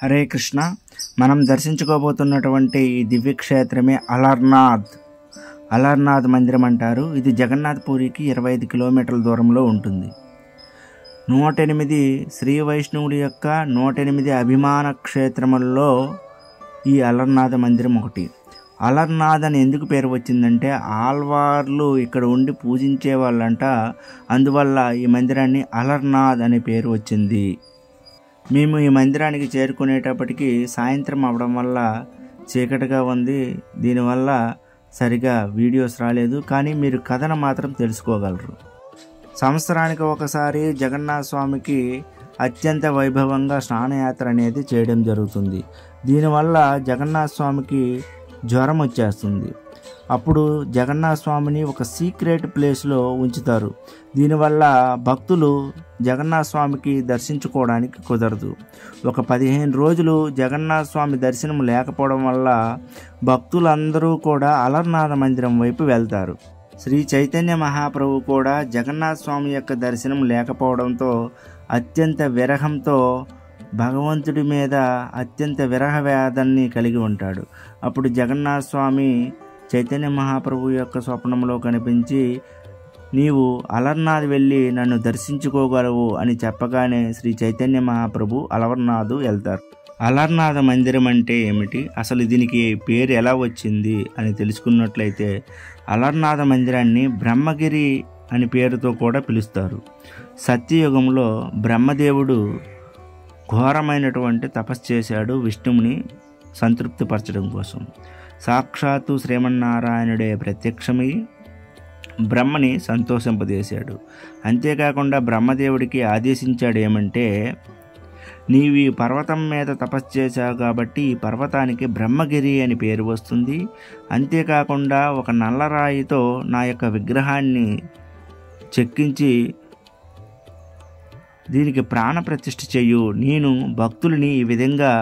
హరే కృష్ణ. మనం దర్శించుకోబోతున్నటువంటి ఈ దివ్యక్షేత్రమే అలర్నాథ్ మందిరం అంటారు. ఇది జగన్నాథ్ పూరికి 25 కిలోమీటర్ల దూరంలో ఉంటుంది. 108 శ్రీ వైష్ణవుడి యొక్క 108 అభిమాన క్షేత్రములలో ఈ అలర్నాథ మందిరం ఒకటి. అలర్నాథ్ అని ఎందుకు పేరు వచ్చిందంటే ఆల్వార్లు ఇక్కడ ఉండి పూజించే వాళ్ళంట. అందువల్ల ఈ మందిరాన్ని అలర్నాథ్ అనే పేరు వచ్చింది. మేము ఈ మందిరానికి చేరుకునేటప్పటికి సాయంత్రం అవడం వల్ల చీకటిగా ఉంది. దీనివల్ల సరిగా వీడియోస్ రాలేదు, కానీ మీరు కథను మాత్రం తెలుసుకోగలరు. సంవత్సరానికి ఒకసారి జగన్నాథ స్వామికి అత్యంత వైభవంగా స్నానయాత్ర అనేది చేయడం జరుగుతుంది. దీనివల్ల జగన్నాథ స్వామికి జ్వరం వచ్చేస్తుంది. అప్పుడు జగన్నాథ స్వామిని ఒక సీక్రెట్ ప్లేస్లో ఉంచుతారు. దీనివల్ల భక్తులు జగన్నాథ స్వామికి దర్శించుకోవడానికి కుదరదు. ఒక 15 రోజులు జగన్నాథ స్వామి దర్శనం లేకపోవడం వల్ల భక్తులందరూ కూడా అలర్నాథ మందిరం వైపు వెళ్తారు. శ్రీ చైతన్య మహాప్రభు కూడా జగన్నాథ స్వామి యొక్క దర్శనం లేకపోవడంతో అత్యంత విరహంతో భగవంతుడి మీద అత్యంత విరహ వేదనని కలిగి ఉంటాడు. అప్పుడు జగన్నాథ స్వామి చైతన్య మహాప్రభు యొక్క స్వప్నంలో కనిపించి, నీవు అలర్నాథ్ వెళ్ళి నన్ను దర్శించుకోగలవు అని చెప్పగానే శ్రీ చైతన్య మహాప్రభు అలర్నాథ్ వెళ్తారు. అలర్నాథ మందిరం అంటే ఏమిటి, అసలు దీనికి పేరు ఎలా వచ్చింది అని తెలుసుకున్నట్లయితే, అలర్నాథ మందిరాన్ని బ్రహ్మగిరి అని పేరుతో కూడా పిలుస్తారు. సత్యయుగంలో బ్రహ్మదేవుడు ఘోరమైనటువంటి తపస్సు చేశాడు విష్ణువుని సంతృప్తిపరచడం కోసం. సాక్షాత్తు శ్రీమన్నారాయణుడే ప్రత్యక్షమై బ్రహ్మని సంతోషింపజేశాడు. అంతేకాకుండా బ్రహ్మదేవుడికి ఆదేశించాడు ఏమంటే, నీవు ఈ పర్వతం మీద తపస్సు చేశావు కాబట్టి ఈ పర్వతానికి బ్రహ్మగిరి అని పేరు వస్తుంది. అంతేకాకుండా ఒక నల్లరాయితో నా యొక్క విగ్రహాన్ని చెక్కించి దీనికి ప్రాణప్రతిష్ఠ చెయ్యు, నేను భక్తులని ఈ విధంగా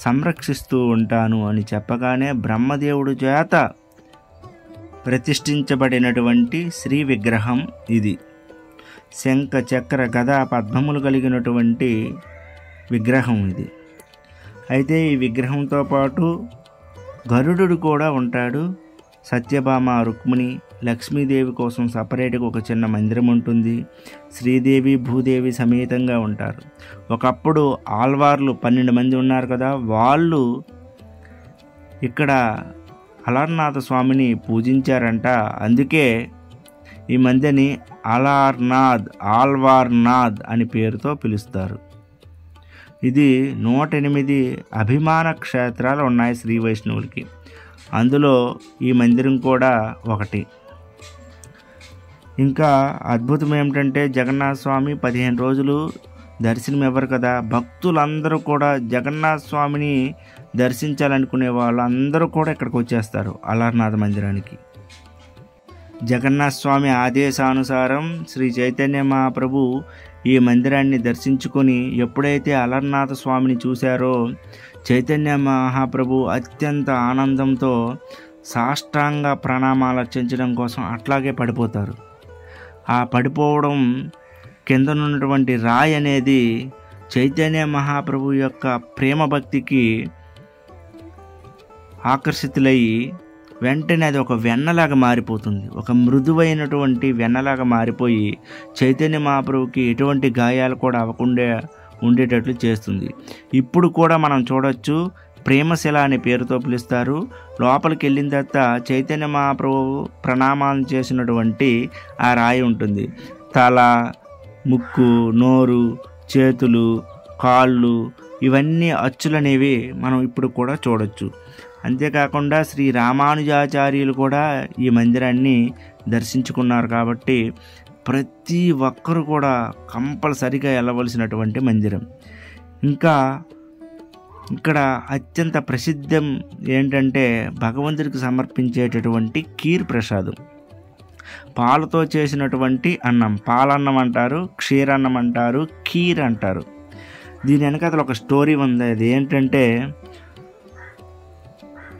సంరక్షిస్తూ ఉంటాను అని చెప్పగానే బ్రహ్మదేవుడు చేత ప్రతిష్ఠించబడినటువంటి శ్రీ విగ్రహం ఇది. శంఖ చక్ర గదా పద్మములు కలిగినటువంటి విగ్రహం ఇది. అయితే ఈ విగ్రహంతో పాటు గరుడు కూడా ఉంటాడు. సత్యభామ, రుక్మిణి, లక్ష్మీదేవి కోసం సపరేట్గా ఒక చిన్న మందిరం ఉంటుంది. శ్రీదేవి, భూదేవి సమేతంగా ఉంటారు. ఒకప్పుడు ఆల్వార్లు 12 మంది ఉన్నారు కదా, వాళ్ళు ఇక్కడ అలర్నాథ స్వామిని పూజించారంట. అందుకే ఈ మందిని ఆల్వార్నాథ్ అని పేరుతో పిలుస్తారు. ఇది 108 అభిమాన క్షేత్రాలు ఉన్నాయి శ్రీ వైష్ణవులకి. అందులో ఈ మందిరం కూడా ఒకటి. ఇంకా అద్భుతం ఏమిటంటే జగన్నాథ స్వామి 15 రోజులు దర్శనం ఇవ్వరు కదా. భక్తులందరూ కూడా జగన్నాథ స్వామిని దర్శించాలనుకునే వాళ్ళందరూ కూడా ఇక్కడికి వచ్చేస్తారు అలర్నాథ మందిరానికి. జగన్నాథ స్వామి ఆదేశానుసారం శ్రీ చైతన్య మహాప్రభు ఈ మందిరాన్ని దర్శించుకొని ఎప్పుడైతే అలర్నాథ స్వామిని చూశారో చైతన్య మహాప్రభు అత్యంత ఆనందంతో సాష్టాంగ ప్రణామాలు అర్చించడం కోసం అట్లాగే పడిపోతారు. ఆ పడిపోవడం కిందనున్నటువంటి రాయి అనేది చైతన్య మహాప్రభు యొక్క ప్రేమ భక్తికి ఆకర్షితులయ్యి వెంటనే అది ఒక వెన్నలాగా మారిపోతుంది. ఒక మృదువైనటువంటి వెన్నలాగా మారిపోయి చైతన్య మహాప్రభుకి ఎటువంటి గాయాలు కూడా అవ్వకుండా ఉండేటట్లు చేస్తుంది. ఇప్పుడు కూడా మనం చూడొచ్చు, ప్రేమశిల అనే పేరుతో పిలుస్తారు. లోపలికి వెళ్ళిన తర్వాత చైతన్య మహాప్రభు ప్రణామాలు చేసినటువంటి ఆ రాయి ఉంటుంది. తల, ముక్కు, నోరు, చేతులు, కాళ్ళు, ఇవన్నీ అచ్చులనేవి మనం ఇప్పుడు కూడా చూడొచ్చు. అంతేకాకుండా శ్రీ రామానుజాచార్యులు కూడా ఈ మందిరాన్ని దర్శించుకున్నారు. కాబట్టి ప్రతి ఒక్కరు కూడా కంపల్సరిగా వెళ్ళవలసినటువంటి మందిరం. ఇంకా ఇక్కడ అత్యంత ప్రసిద్ధం ఏంటంటే భగవంతుడికి సమర్పించేటటువంటి కీర్ ప్రసాదం. పాలతో చేసినటువంటి అన్నం, పాలన్నం అంటారు, క్షీరన్నం అంటారు, కీర్ అంటారు. దీని వెనకాల ఒక స్టోరీ ఉంది. అది ఏంటంటే,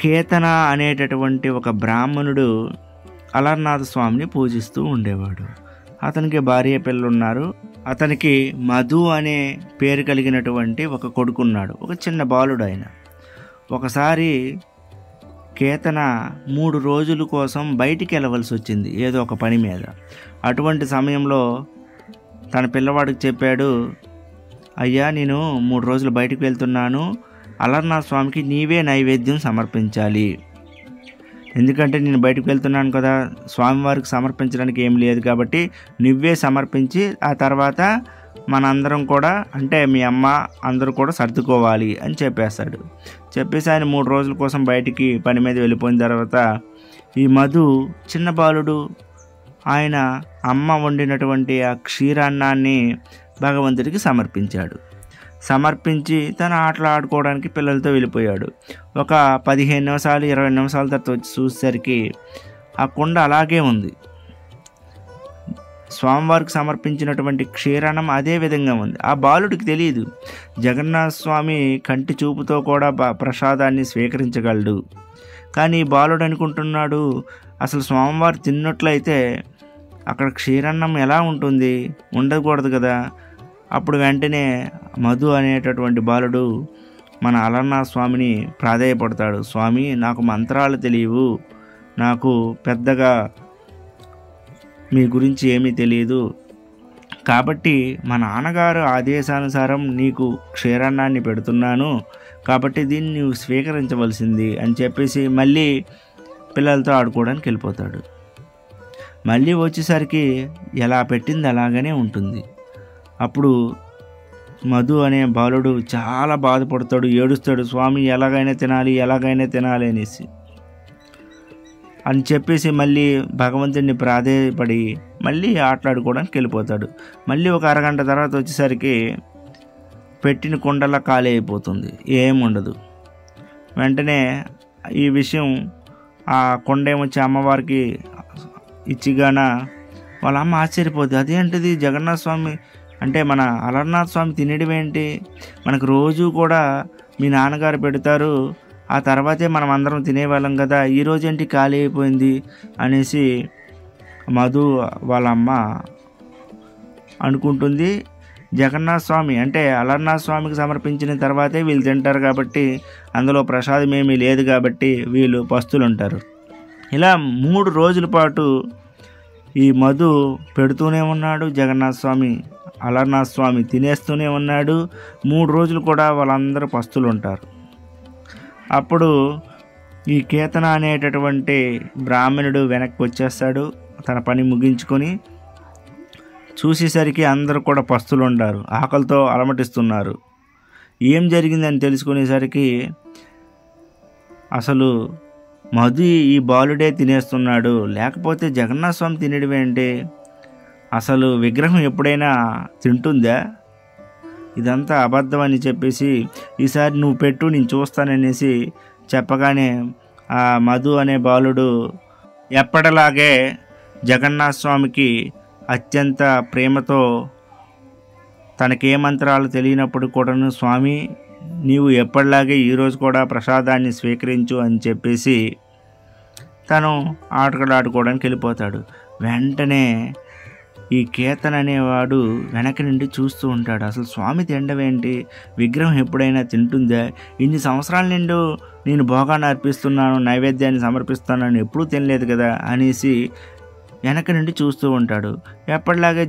కేతన అనేటటువంటి ఒక బ్రాహ్మణుడు అలర్నాథ స్వామిని పూజిస్తూ ఉండేవాడు. అతనికి భార్య పిల్లలు ఉన్నారు. అతనికి మధు అనే పేరు కలిగినటువంటి ఒక కొడుకున్నాడు, ఒక చిన్న బాలుడు ఆయన. ఒకసారి కేతన 3 రోజుల కోసం బయటికి వెళ్ళవలసి వచ్చింది ఏదో ఒక పని మీద. అటువంటి సమయంలో తన పిల్లవాడికి చెప్పాడు, అయ్యా నేను 3 రోజులు బయటికి వెళ్తున్నాను, అలర్నాథ స్వామికి నీవే నైవేద్యం సమర్పించాలి. ఎందుకంటే నేను బయటకు వెళ్తున్నాను కదా, స్వామివారికి సమర్పించడానికి ఏం లేదు కాబట్టి నువ్వే సమర్పించి ఆ తర్వాత మనందరం కూడా, అంటే మీ అమ్మ అందరూ కూడా సర్దుకోవాలి అని చెప్పేస్తాడు. చెప్పేసి ఆయన 3 రోజుల కోసం బయటికి పని మీద వెళ్ళిపోయిన తర్వాత ఈ మధు చిన్న బాలుడు ఆయన అమ్మ వండినటువంటి ఆ క్షీరాన్నాన్ని భగవంతుడికి సమర్పించాడు. సమర్పించి తన ఆటలు ఆడుకోవడానికి పిల్లలతో వెళ్ళిపోయాడు. ఒక 15 నిమిషాలు 20 నిమిషాల తర్వాత వచ్చి చూసేసరికి ఆ కుండ అలాగే ఉంది. స్వామివారికి సమర్పించినటువంటి క్షీరాన్నం అదే విధంగా ఉంది. ఆ బాలుడికి తెలియదు జగన్నాథ స్వామి కంటి చూపుతో కూడా ప్రసాదాన్ని స్వీకరించగలడు. కానీ ఈ బాలుడు అనుకుంటున్నాడు, అసలు స్వామివారు తిన్నట్లయితే అక్కడ క్షీరాన్నం ఎలా ఉంటుంది, ఉండకూడదు కదా. అప్పుడు వెంటనే మధు అనేటటువంటి బాలుడు మన అలర్నాథ స్వామిని ప్రాధేయపడతాడు, స్వామి నాకు మంత్రాలు తెలియవు, నాకు పెద్దగా మీ గురించి ఏమీ తెలియదు, కాబట్టి మా నాన్నగారు ఆదేశానుసారం నీకు క్షీరాన్నాన్ని పెడుతున్నాను, కాబట్టి దీన్ని నువ్వు స్వీకరించవలసింది అని చెప్పేసి మళ్ళీ పిల్లలతో ఆడుకోవడానికి వెళ్ళిపోతాడు. మళ్ళీ వచ్చేసరికి ఎలా పెట్టింది అలాగనే ఉంటుంది. అప్పుడు మధు అనే బాలుడు చాలా బాధపడతాడు, ఏడుస్తాడు, స్వామి ఎలాగైనా తినాలి అనేసి అని చెప్పేసి మళ్ళీ భగవంతుడిని ప్రాధేయపడి మళ్ళీ ఆటలాడుకోవడానికి వెళ్ళిపోతాడు. మళ్ళీ ఒక అరగంట తర్వాత వచ్చేసరికి పెట్టిన కుండలా ఖాళీ అయిపోతుంది, ఏముండదు. వెంటనే ఈ విషయం ఆ కొండ ఏమొచ్చి అమ్మవారికి ఇచ్చిగాన వాళ్ళ అమ్మ ఆశ్చర్యపోతుంది, అదేంటిది జగన్నాథ స్వామి అంటే మన అలర్నాథ స్వామి తినడం ఏంటి, మనకు రోజు కూడా మీ నాన్నగారు పెడతారు, ఆ తర్వాతే మనం అందరం తినేవాళ్ళం కదా, ఈరోజు ఏంటి ఖాళీ అయిపోయింది అనేసి మధు వాళ్ళ అమ్మ అనుకుంటుంది. జగన్నాథ స్వామి అంటే అలర్నాథ స్వామికి సమర్పించిన తర్వాతే వీళ్ళు తింటారు కాబట్టి అందులో ప్రసాదం ఏమీ లేదు కాబట్టి వీళ్ళు పస్తులు ఉంటారు. ఇలా 3 రోజుల పాటు ఈ మధు పెడుతూనే ఉన్నాడు, జగన్నాథ స్వామి అలర్నాథ స్వామి తినేస్తూనే ఉన్నాడు. 3 రోజులు కూడా వాళ్ళందరూ పస్తులు ఉంటారు. అప్పుడు ఈ కేతన అనేటటువంటి బ్రాహ్మణుడు వెనక్కి వచ్చేస్తాడు, తన పని ముగించుకొని చూసేసరికి అందరూ కూడా పస్తులు ఉంటారు, ఆకలితో అలమటిస్తున్నారు. ఏం జరిగిందని తెలుసుకునేసరికి అసలు మధు ఈ బాలుడే తినేస్తున్నాడు, లేకపోతే జగన్నాథ స్వామి తినడం ఏంటి, అసలు విగ్రహం ఎప్పుడైనా తింటుందా, ఇదంతా అబద్ధం అని చెప్పేసి ఈసారి నువ్వు పెట్టు నేను చూస్తాననేసి చెప్పగానే ఆ మధు అనే బాలుడు ఎప్పటిలాగే జగన్నాథ స్వామికి అత్యంత ప్రేమతో తనకే మంత్రాలు తెలియనప్పుడు కూడాను, స్వామి నీవు ఎప్పటిలాగే ఈరోజు కూడా ప్రసాదాన్ని స్వీకరించు అని చెప్పేసి తను ఆటలాడుకోవడానికి వెళ్ళిపోతాడు. వెంటనే ఈ కేతన్ అనేవాడు వెనక నుండి చూస్తూ ఉంటాడు, అసలు స్వామి తినడం ఏంటి, విగ్రహం ఎప్పుడైనా తింటుందా, ఇన్ని సంవత్సరాల నుండి నేను భోగాన్ని అర్పిస్తున్నాను, నైవేద్యాన్ని సమర్పిస్తున్నాను, ఎప్పుడూ తినలేదు కదా అనేసి వెనక నుండి చూస్తూ ఉంటాడు. ఎప్పటిలాగే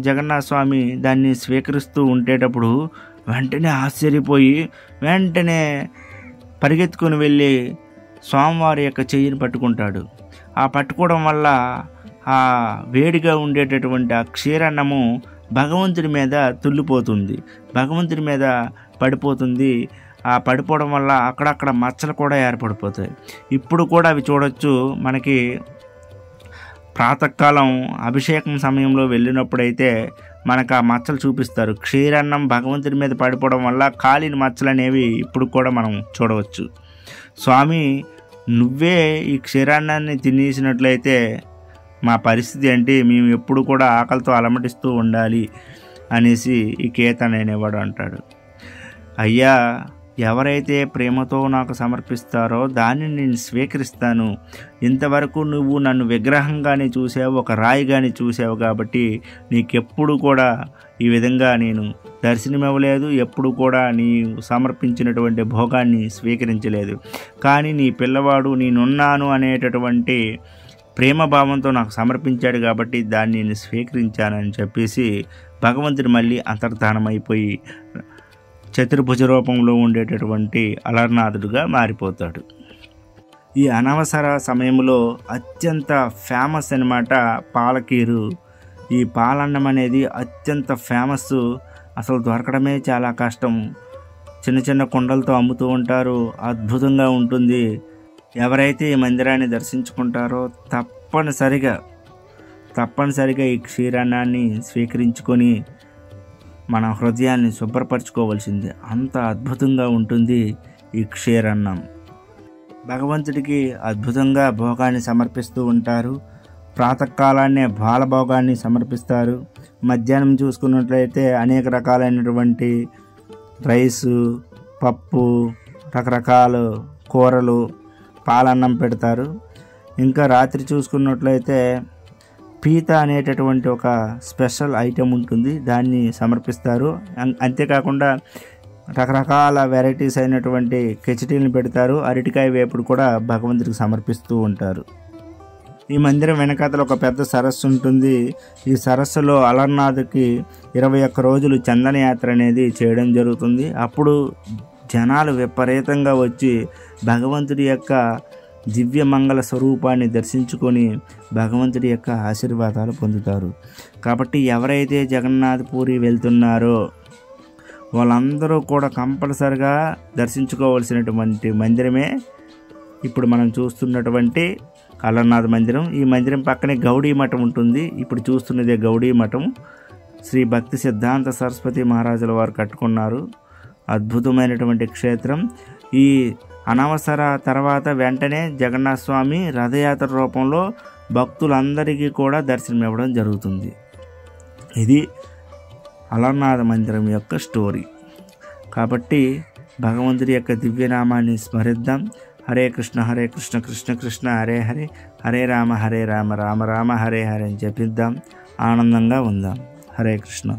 జగన్నాథ స్వామి దాన్ని స్వీకరిస్తూ ఉండేటప్పుడు వెంటనే ఆశ్చర్యపోయి వెంటనే పరిగెత్తుకొని వెళ్ళి స్వామివారి యొక్క చెయ్యిని పట్టుకుంటాడు. ఆ పట్టుకోవడం వల్ల ఆ వేడిగా ఉండేటటువంటి ఆ క్షీరాన్నము భగవంతుడి మీద తుల్లిపోతుంది, భగవంతుడి మీద పడిపోతుంది. ఆ పడిపోవడం వల్ల అక్కడక్కడ మచ్చలు కూడా ఏర్పడిపోతాయి. ఇప్పుడు కూడా అవి చూడొచ్చు. మనకి ప్రాతకాలం అభిషేకం సమయంలో వెళ్ళినప్పుడైతే మనకు ఆ మచ్చలు చూపిస్తారు. క్షీరాన్నం భగవంతుడి మీద పడిపోవడం వల్ల కాలిన మచ్చలు అనేవి ఇప్పుడు కూడా మనం చూడవచ్చు. స్వామి నువ్వే ఈ క్షీరాన్నాన్ని తినేసినట్లయితే మా పరిస్థితి ఏంటి, మేము ఎప్పుడు కూడా ఆకలితో అలమటిస్తూ ఉండాలి అనేసి ఈ కేతన్ అనేవాడు అంటాడు. అయ్యా ఎవరైతే ప్రేమతో నాకు సమర్పిస్తారో దాన్ని నేను స్వీకరిస్తాను. ఇంతవరకు నువ్వు నన్ను విగ్రహంగానే చూసావు, ఒక రాయిగానే చూసావు, కాబట్టి నీకెప్పుడు కూడా ఈ విధంగా నేను దర్శనమివ్వలేదు, ఎప్పుడు కూడా నీ సమర్పించినటువంటి భోగాన్ని స్వీకరించలేదు. కానీ నీ పిల్లవాడు నేనున్నాను అనేటటువంటి ప్రేమభావంతో నాకు సమర్పించాడు కాబట్టి దాన్ని నేను స్వీకరించానని చెప్పేసి భగవంతుడు మళ్ళీ అంతర్ధానమైపోయి చతుర్భుజ రూపంలో ఉండేటటువంటి అలర్నాథుడుగా మారిపోతాడు. ఈ అనవసర సమయంలో అత్యంత ఫేమస్ అనమాట పాలకీరు. ఈ పాలన్నం అనేది అత్యంత ఫేమస్. అసలు దొరకడమే చాలా కష్టం. చిన్న చిన్న కుండలతో అమ్ముతూ ఉంటారు. అద్భుతంగా ఉంటుంది. ఎవరైతే ఈ మందిరాన్ని దర్శించుకుంటారో తప్పనిసరిగా ఈ క్షీరాన్నాన్ని స్వీకరించుకొని మన హృదయాన్ని శుభ్రపరచుకోవాల్సిందే. అంత అద్భుతంగా ఉంటుంది ఈ క్షీరాన్నం. భగవంతుడికి అద్భుతంగా భోగాన్ని సమర్పిస్తూ ఉంటారు. ప్రాతకాలాన్నే బాలభోగాన్ని సమర్పిస్తారు. మధ్యాహ్నం చూసుకున్నట్లయితే అనేక రకాలైనటువంటి రైసు, పప్పు, రకరకాల కూరలు, పాలన్నం పెడతారు. ఇంకా రాత్రి చూసుకున్నట్లయితే పీత అనేటటువంటి ఒక స్పెషల్ ఐటెం ఉంటుంది, దాన్ని సమర్పిస్తారు. అంతేకాకుండా రకరకాల వెరైటీస్ అయినటువంటి కిచడీలను పెడతారు. అరటికాయ వేపుడు కూడా భగవంతుడికి సమర్పిస్తూ ఉంటారు. ఈ మందిరం వెనకాతల ఒక పెద్ద సరస్సు ఉంటుంది. ఈ సరస్సులో అలర్నాథ్కి 21 రోజులు చందన యాత్ర అనేది చేయడం జరుగుతుంది. అప్పుడు జనాలు విపరీతంగా వచ్చి భగవంతుడి యొక్క దివ్య మంగళ స్వరూపాన్ని దర్శించుకొని భగవంతుడి యొక్క ఆశీర్వాదాలు పొందుతారు. కాబట్టి ఎవరైతే జగన్నాథ్ పూరి వెళ్తున్నారో వాళ్ళందరూ కూడా కంపల్సరిగా దర్శించుకోవాల్సినటువంటి మందిరమే ఇప్పుడు మనం చూస్తున్నటువంటి అలర్నాథ్ మందిరం. ఈ మందిరం పక్కనే గౌడీ మఠం ఉంటుంది. ఇప్పుడు చూస్తున్నదే గౌడీ మఠం. శ్రీ భక్తి సిద్ధాంత సరస్వతి మహారాజుల వారు కట్టుకున్నారు. అద్భుతమైనటువంటి క్షేత్రం. ఈ అనవసర తర్వాత వెంటనే జగన్నాథ స్వామి రథయాత్ర రూపంలో భక్తులందరికీ కూడా దర్శనం ఇవ్వడం జరుగుతుంది. ఇది అలర్నాథ మందిరం యొక్క స్టోరీ. కాబట్టి భగవంతుడి యొక్క దివ్యనామాన్ని స్మరిద్దాం. హరే కృష్ణ కృష్ణ కృష్ణ హరే హరే, హరే రామ రామ రామ హరే హరే అని జపిద్దాం. ఆనందంగా ఉందాం. హరే కృష్ణ.